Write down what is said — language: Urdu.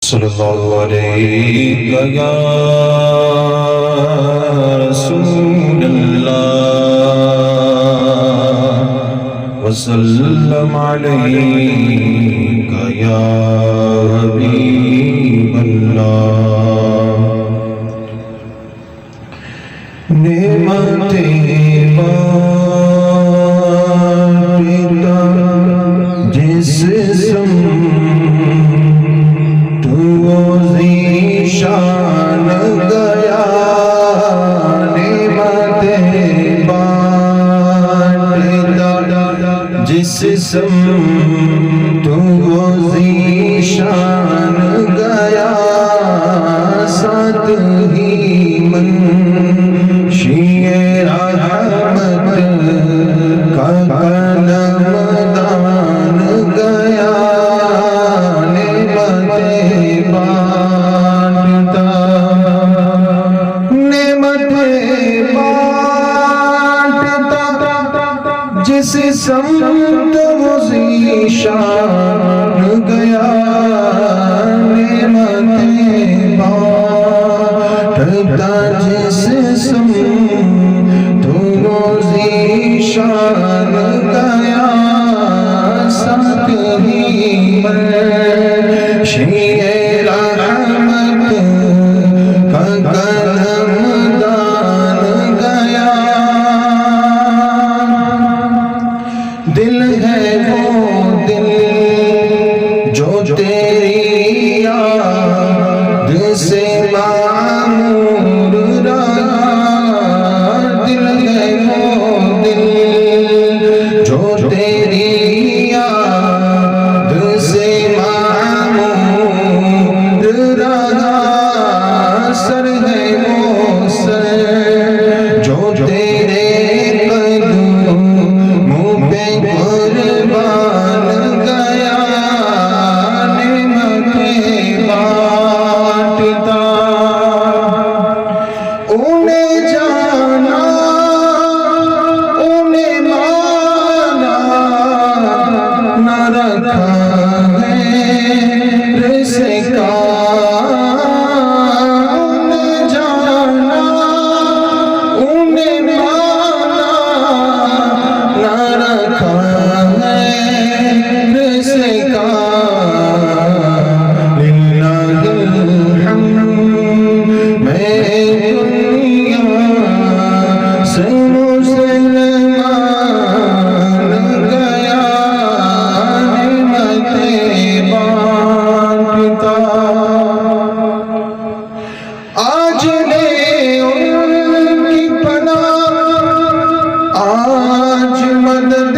صلی اللہ علیہ یا رسول اللہ وسلم علیک یا حبیب اللہ نعمتیں بانٹتا جس سم شان گیا نعمتیں بانٹتا جس سم تو ذیشان گیا ساتھ ہی منشی رحمت کا قلم دان گیا جس سمت وہ ذیشان گیا نعمتیں بانٹتا جس سمت وہ ذیشان گیا ساتھ ہی منشی رحمت کا قلم دان گیا دل ہے وہ دل جو تیری یاد سے معمور رہا دل ہے وہ دل جو تیری یاد سے معمور رہا سر ہے وہ سر جو تیرے قربان گیا نعمتیں بانٹتا انہیں جانا انہیں مانا نہ رکھا ہے رزقا انہیں جانا انہیں مانا نہ رکھا آج لے ان کی پناہ آج مدد